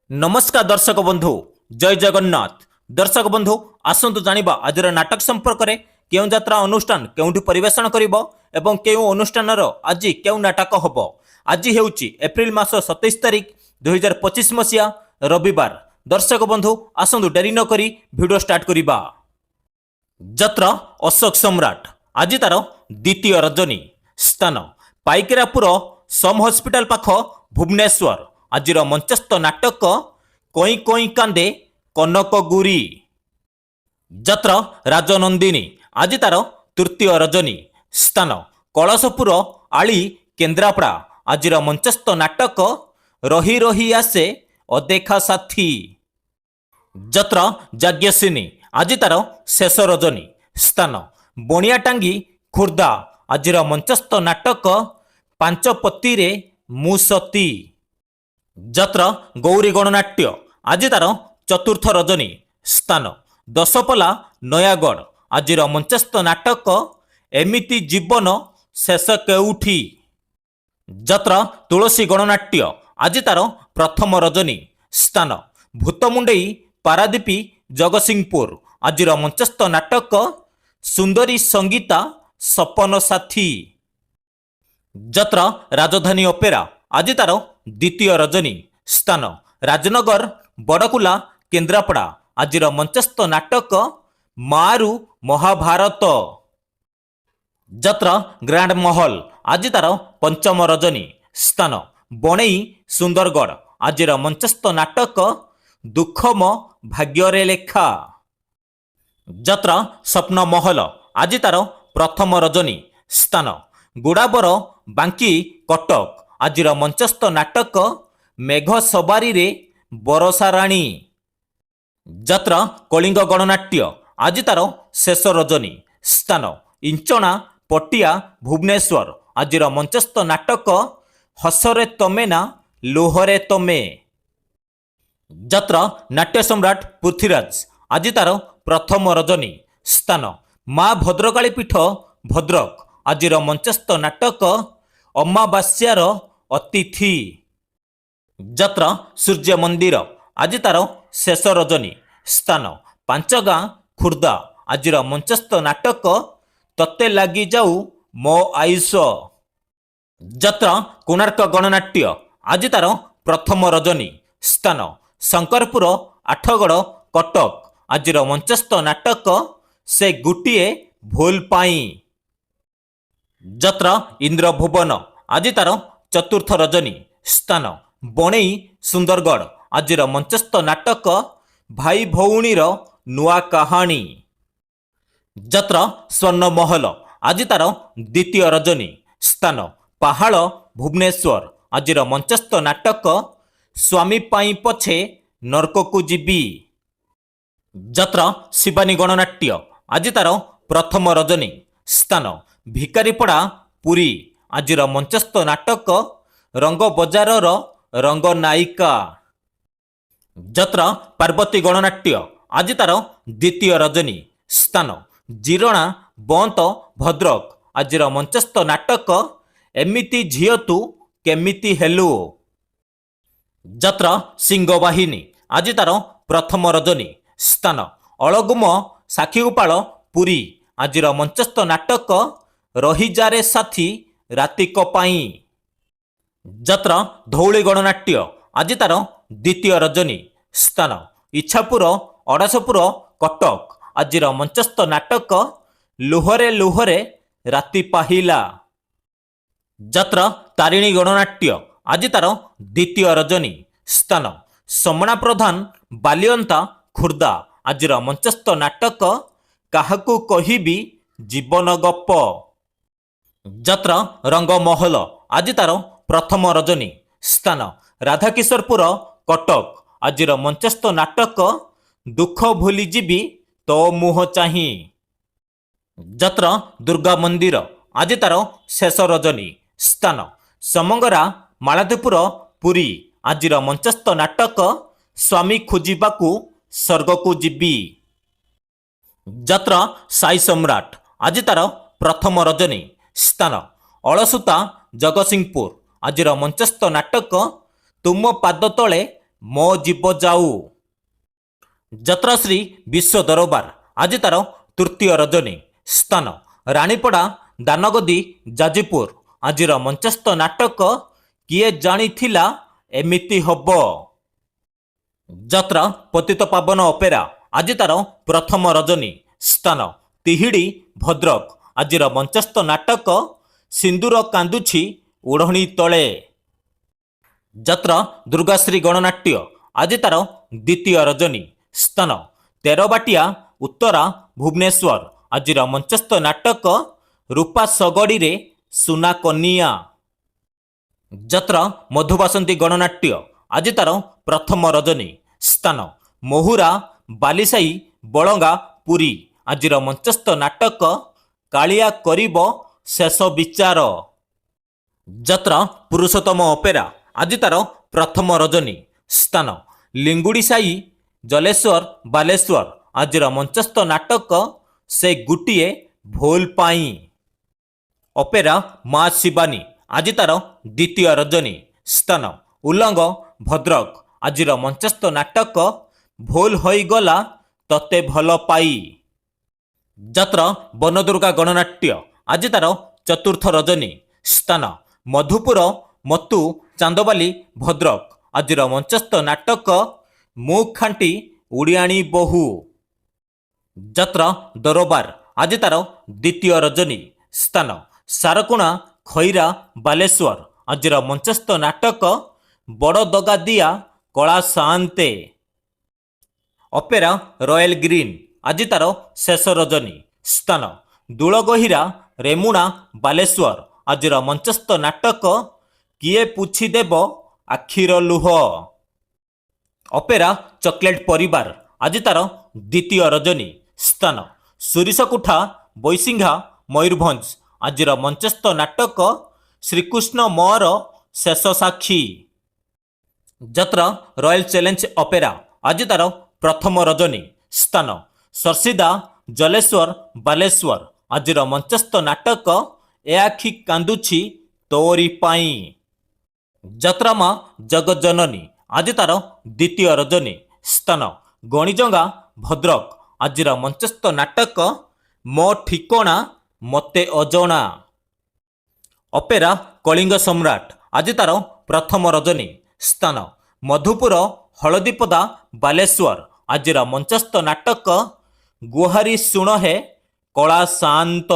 नमस्कार दर्शक बंधु जय जगन्नाथ। दर्शक बंधु आसतु जानिबा आजर नाटक संपर्क में केउं यात्रा अनुष्ठान केउंठी परिवेषण करिबो एवं केउं अनुष्ठानर आज केउं नाटक हबो। आज हेउची एप्रिल मास 27 तारिख 2025 मसिया रविवार। दर्शक बंधु आसतु डेरी न करी वीडियो स्टार्ट करिबा। यात्रा अशोक सम्राट आज तार द्वितीय रजनी स्थान पाइकरापुर सम हॉस्पिटल पाख भुवनेश्वर। आजिर मंचस्थ नाटक कोई कोई कांदे कनकगुरी। यात्रा राजनंदिनी आज तार तृतीय रजनी स्थान कलशपुर आली केन्द्रापड़ा। आजिर मंचस्थ नाटक रही रही आसे अदेखा साथी। यात्रा जाग्यसिनी आज तार शेष रजनी स्थान बणियाटांगी खुर्दा। आजिर मंचस्थ नाटक पांचपति रे मुसती। यात्रा गौरी गणनाट्य आज तार चतुर्थ रजनी स्थान दशपला नयागढ़। आजिर मंचस्थ नाटक एमिति जीवन शेष केउठी। यात्रा तुलसी गणनाट्य आज तार प्रथम रजनी स्थान भूतमुंडई पारादीपी जगतसिंहपुर। आजिर मंचस्थ नाटक सुंदरी संगीता सपन साथी। यात्रा राजधानी अपेरा आज तार द्वितीय रजनी स्थान राजनगर बड़कुला केन्द्रापड़ा। आजिर मंचस्थ नाटक मारु महाभारत। यात्रा ग्रांड महल आज तार पंचम रजनी स्थान बणई सुंदरगढ़। आजिर मंचस्थ नाटक दुखम भाग्यरे लेखा। यात्रा स्वप्न महल आज तार प्रथम रजनी स्थान गुड़ाबर बांकी कटक। आजिर मंचस्थ नाटक मेघ सवारी रे बरसा राणी। यात्रा कलिंग गणनाट्य आज तार शेष रजनी स्थान इंचना पटिया भुवनेश्वर। आजिर मंचस्थ नाटक हसरे तमे ना लोहरे तमे। यात्रा नाट्य सम्राट पृथ्वीराज आज तार प्रथम रजनी स्थान माँ भद्रकाली पीठ भद्रक। आजिर मंचस्थ नाटक अमावास्यार अतिथि। यात्रा सूर्य मंदिर आज तार शेष रजनी स्थान पांचगां खुर्दा। आजिर मंचस्थ नाटक तत्ते लगी जाऊ मो आयुष। यात्रा कोणार्क गणनाट्य आज तार प्रथम रजनी स्थान शंकरपुर आठगड़ कटक। आजिर मंचस्थ नाटक से गुटिए भूल पाई। यात्रा इंद्रभुवन आज तार चतुर्थ रजनी स्थान बणई सुंदरगढ़। आजिर मंचस्थ नाटक भाई भौणीर नुआ कहानी। यात्रा स्वर्ण महल आज तार द्वितीय रजनी स्थान पहाड़ भुवनेश्वर। आजिर मंचस्थ नाटक स्वामी पाई पछे नरक को जीवी। यात्रा शिवानी गणनाट्य आज तार प्रथम रजनी स्थान भिकारीपड़ा पुरी। आजिर मंचस्थ नाटक रंग बजारर रंग नायिका। यात्रा पार्वती गणनाट्य आज तार द्वितीय रजनी स्थान जिरणा बंत भद्रक। आजिर मंचस्थ नाटक एमिति झियो तू केमिति हेलु। यात्रा सिंहवाहिनी आज तार प्रथम रजनी स्थान अलगुम साखीगोपाल पुरी। आजिर मंचस्थ नाटक रहीजारे साथी रातिक पाई। यात्रा धौली गणनाट्य आज तार द्वितीय रजनी स्थान इच्छापुर अड़ासपुर कटक। आजिर मंचस्थ नाटक लुहरे लुहरे राति पाहिला। यात्रा तारिणी गणनाट्य आज तार द्वितीय रजनी स्थान समणा प्रधान बालियंता खुर्दा। आजिर मंचस्थ नाटक काहाकू कहिबी जीवन गप। यात्रा रंगमहल आज तार प्रथम रजनी स्थान राधाकिशोरपुर कटक। आजिर मंचस्थ नाटक दुख भूली जीवी तो मुह चाही। यात्रा दुर्गा मंदिर आज तार शेष रजनी स्थान समंगरा मालाधीपुर पुरी। आजिर मंचस्थ नाटक स्वामी खोजिबाकू स्वर्ग को जीवी। यात्रा साई सम्राट आज तार प्रथम रजनी स्थान अलसुता जगतसिंहपुर। आजिर मंचस्थ नाटक तुम पाद तले ମୋ ଜୀବ ଯାଉ। ଯାତ୍ରାଶ୍ରୀ ବିଶ୍ୱ ଦରବାର ଆଜି ତାର ତୃତୀୟ ରଜନୀ। ସ୍ଥାନ ରାଣୀପଡ଼ା ଦାନଗଦି ଯାଜପୁର। ଆଜିର ମଞ୍ଚସ୍ଥ ନାଟକ କିଏ ଜାଣିଥିଲା ଏମିତି ହବ। ଯାତ୍ରା ପତିତପାବନ ଅପେରା ଆଜି ତାର ପ୍ରଥମ ରଜନୀ। ସ୍ଥାନ ତିହିଡ଼ି ଭଦ୍ରକ। ଆଜିର ମଞ୍ଚସ୍ଥ ନାଟକ ସିନ୍ଦୁର କାନ୍ଦୁଛି ଓଢ଼ଣୀ ତଳେ। ଯାତ୍ରା ଦୁର୍ଗାଶ୍ରୀ ଗଣନାଟ୍ୟ ଆଜି ତାର ଦ୍ୱିତୀୟ ରଜନୀ। ସ୍ଥାନ ତେରବାଟିଆ ଉତ୍ତରା ଭୁବନେଶ୍ୱର। ଆଜିର ମଞ୍ଚସ୍ଥ ନାଟକ ରୂପା ଶଗଡ଼ିରେ ସୁନା କନିଆ। ଯାତ୍ରା ମଧୁବାସନ୍ତୀ ଗଣନାଟ୍ୟ ଆଜି ତାର ପ୍ରଥମ ରଜନୀ। ସ୍ଥାନ ମହୁରା ବାଲିସାହି ବଳଙ୍ଗା ପୁରୀ। ଆଜିର ମଞ୍ଚସ୍ଥ ନାଟକ କାଳିଆ କରିବ ଶେଷ ବିଚାର। ଯାତ୍ରା ପୁରୁଷୋତ୍ତମ ଅପେରା ଆଜି ତାର ପ୍ରଥମ ରଜନୀ। ସ୍ଥାନ ଲିଙ୍ଗୁଡ଼ିସାହି ଜଲେଶ୍ୱର ବାଲେଶ୍ୱର। ଆଜିର ମଞ୍ଚସ୍ଥ ନାଟକ ସେ ଗୋଟିଏ ଭୁଲ ପାଇଁ। ଅପେରା ମା ଶିବାନୀ ଆଜି ତାର ଦ୍ୱିତୀୟ ରଜନୀ। ସ୍ଥାନ ଉଲଙ୍ଗ ଭଦ୍ରକ। ଆଜିର ମଞ୍ଚସ୍ଥ ନାଟକ ଭୁଲ ହୋଇଗଲା ତତେ ଭଲ ପାଇ। ଯାତ୍ରା ବନଦୁର୍ଗା ଗଣନାଟ୍ୟ ଆଜି ତାର ଚତୁର୍ଥ ରଜନୀ। ସ୍ଥାନ ମଧୁପୁର ମତୁ ଚାନ୍ଦବାଲି ଭଦ୍ରକ। ଆଜିର ମଞ୍ଚସ୍ଥ ନାଟକ ମୁଁ ଖାଣ୍ଟି ଓଡ଼ିଆଣୀ ବୋହୂ। ଯାତ୍ରା ଦରବାର ଆଜି ତାର ଦ୍ୱିତୀୟ ରଜନୀ। ସ୍ଥାନ ସାରକୁଣା ଖଇରା ବାଲେଶ୍ୱର। ଆଜିର ମଞ୍ଚସ୍ଥ ନାଟକ ବଡ଼ ଦଗା ଦିଆ କଳା ସାଆନ୍ତେ। ଅପେରା ରୟାଲ ଗ୍ରୀନ ଆଜି ତାର ଶେଷ ରଜନୀ। ସ୍ଥାନ ଦୂଳଗହିରା ରେମୁଣା ବାଲେଶ୍ୱର। ଆଜିର ମଞ୍ଚସ୍ଥ ନାଟକ କିଏ ପୁଛିଦେବ ଆଖିର ଲୁହ। ଅପେରା ଚକୋଲେଟ ପରିବାର ଆଜି ତାର ଦ୍ୱିତୀୟ ରଜନୀ। ସ୍ଥାନ ସୁରିଶକୁଠା ବୈସିଂଘା ମୟୂରଭଞ୍ଜ। ଆଜିର ମଞ୍ଚସ୍ଥ ନାଟକ ଶ୍ରୀକୃଷ୍ଣ ମୋର ଶେଷ ସାକ୍ଷୀ। ଯାତ୍ରା ରୟାଲ ଚ୍ୟାଲେଞ୍ଜ ଅପେରା ଆଜି ତାର ପ୍ରଥମ ରଜନୀ। ସ୍ଥାନ ସର୍ସିଦା ଜଲେଶ୍ୱର ବାଲେଶ୍ୱର। ଆଜିର ମଞ୍ଚସ୍ଥ ନାଟକ ଏ ଆଖି କାନ୍ଦୁଛି ତୋରି ପାଇଁ। ଯାତ୍ରା ମା ଜଗଜ୍ଜନନୀ ଆଜି ତାର ଦ୍ୱିତୀୟ ରଜନୀ। ସ୍ଥାନ ଗଣିଜଙ୍ଗା ଭଦ୍ରକ। ଆଜିର ମଞ୍ଚସ୍ଥ ନାଟକ ମୋ ଠିକଣା ମୋତେ ଅଜଣା। ଅପେରା କଳିଙ୍ଗ ସମ୍ରାଟ ଆଜି ତାର ପ୍ରଥମ ରଜନୀ। ସ୍ଥାନ ମଧୁପୁର ହଳଦୀପଦା ବାଲେଶ୍ୱର। ଆଜିର ମଞ୍ଚସ୍ଥ ନାଟକ ଗୁହାରି ଶୁଣ ହେ କଳା ସାଆନ୍ତ।